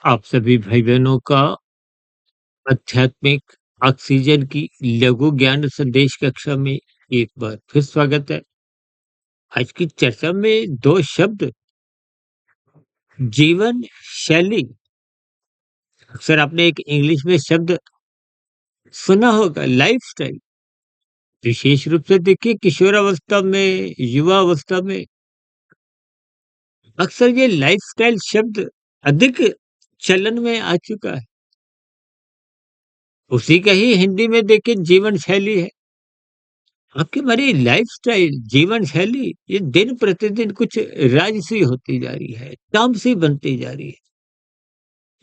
आप सभी भाई-बहनों का आध्यात्मिक ऑक्सीजन की लघु ज्ञान संदेश कक्षा में एक बार फिर स्वागत है। आज की चर्चा में 2 शब्द जीवन शैली। अक्सर आपने एक इंग्लिश में शब्द सुना होगा लाइफ़स्टाइल। विशेष रूप से देखिए किशोरावस्था में, युवावस्था में अक्सर ये लाइफ़स्टाइल शब्द अधिक चलन में आ चुका है। उसी का ही हिंदी में देखिए जीवन शैली है। आपकी हमारी लाइफस्टाइल, जीवन शैली ये दिन प्रतिदिन कुछ राजसी होती जा रही है, तामसी बनती जा रही है।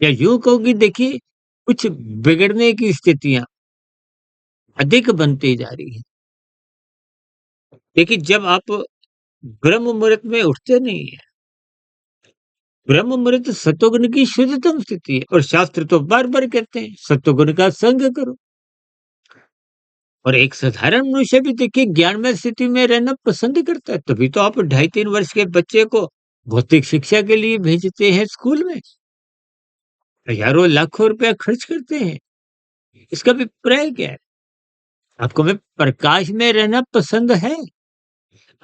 या यूँ कहूँ कि देखिए कुछ बिगड़ने की स्थितियाँ अधिक बनती जा रही हैं। देखिए जब आप ब्रह्म मुहूर्त में उठते नहीं हैं, ब्रह्म मुहूर्त सतोगुण की शुद्धतम स्थिति है और शास्त्र तो बार-बार कहते हैं सतोगुण का संग करो। और एक साधारण मनुष्य भी देखिए ज्ञानमय स्थिति में रहना पसंद करता है, तभी तो आप 2.5-3 वर्ष के बच्चे को भौतिक शिक्षा के लिए भेजते हैं स्कूल में। हज़ारों लाखों रुपया खर्च करते हैं। इसका अभिप्राय क्या है? आपको में प्रकाश में रहना पसंद है,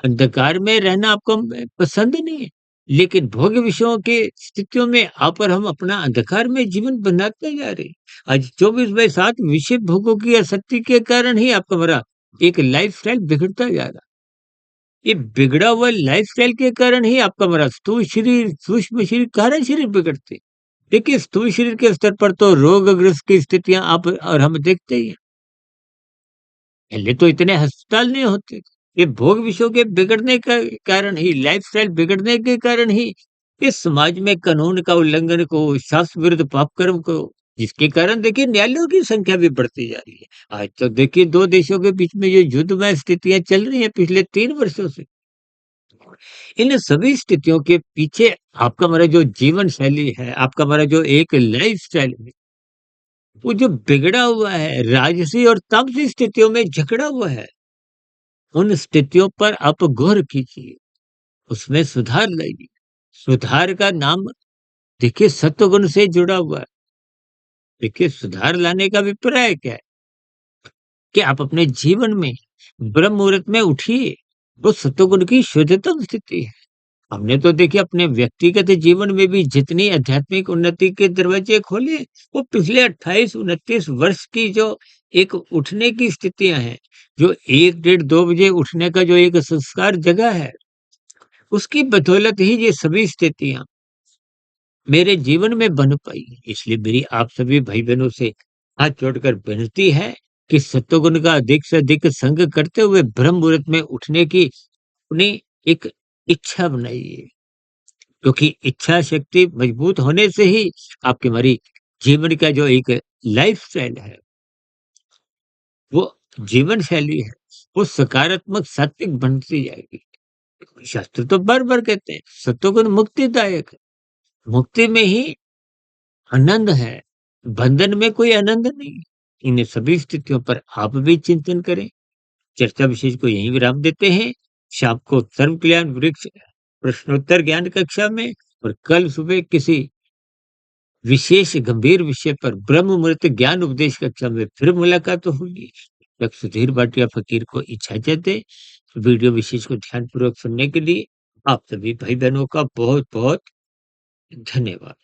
अंधकार में रहना आपको पसंद नहीं है। लेकिन भोग विषयों के स्थितियों में आप और हम अपना अंधकार में जीवन बनाते जा रहे हैं। आज 24/7 विषय भोगों की आसक्ति के कारण ही आपका हमारा एक लाइफ़स्टाइल बिगड़ता जा रहा है। ये बिगड़ा हुआ लाइफ़स्टाइल के कारण ही आपका हमारा स्थूल शरीर, सूक्ष्म शरीर, कारण शरीर बिगड़ते हैं। देखिए स्थूल शरीर के स्तर पर तो रोगग्रस्त की स्थितियां आप और हम देखते ही हैं। पहले तो इतने अस्पताल नहीं होते थे। ये भोग विषयों के बिगड़ने का कारण ही, लाइफस्टाइल बिगड़ने के कारण ही इस समाज में कानून का उल्लंघन को, शास्त्र विरुद्ध पाप कर्म को, जिसके कारण देखिए न्यायालयों की संख्या भी बढ़ती जा रही है। आज तो देखिए 2 देशों के बीच में जो युद्धमय स्थितियां चल रही हैं पिछले 3 वर्षों से, इन सभी स्थितियों के पीछे आपका हमारा जो जीवन शैली है, आपका हमारा जो एक लाइफस्टाइल है, वो जो बिगड़ा हुआ है, राजसी और तामसी स्थितियों में जकड़ा हुआ है, उन स्थितियों पर आप गौर कीजिए, उसमें सुधार लाइए। सुधार का नाम देखिए सत्वगुण से जुड़ा हुआ है। देखिए सुधार लाने का अभिप्राय क्या है? कि आप अपने जीवन में ब्रह्म मुहूर्त में उठिए, वो सत्वगुण की शुद्धतम स्थिति है। हमने तो देखिए अपने व्यक्तिगत जीवन में भी जितनी आध्यात्मिक उन्नति के दरवाजे खोले, वो पिछले 28-29 वर्ष की जो एक उठने की स्थितियाँ हैं, जो 1 डेढ़ 2 बजे उठने का जो एक संस्कार जगा है, उसकी बदौलत ही ये सभी स्थितियाँ मेरे जीवन में बन पाई हैं। इसलिए मेरी आप सभी भाई-बहनों से हाथ जोड़कर विनती है कि सत्वगुण का अधिक से अधिक संग करते हुए ब्रह्म मुहूर्त में उठने की अपनी एक इच्छा बनाइए। क्योंकि इच्छा शक्ति मजबूत होने से ही आपकी हमारी जीवन का जो एक लाइफ़स्टाइल है, वो जीवन शैली है, वो सकारात्मक सात्विक बनती जाएगी। शास्त्र तो बार-बार कहते हैं, सत्वगुण मुक्तिदायक है। मुक्ति में ही आनंद है, बंधन में कोई आनंद नहीं है। इन सभी स्थितियों पर आप भी चिंतन करें। चर्चा विशेष को यहीं विराम देते हैं। शाम को सर्व कल्याण वृक्ष प्रश्नोत्तर ज्ञान कक्षा में और कल सुबह किसी विशेष गंभीर विषय पर ब्रह्म मुहूर्त ज्ञान उपदेश कक्षा में फिर मुलाकात होगी। तब तक सुधीर भाटिया फकीर को इजाजत दें। वीडियो विशेष को ध्यानपूर्वक सुनने के लिए आप सभी भाई बहनों का बहुत बहुत धन्यवाद।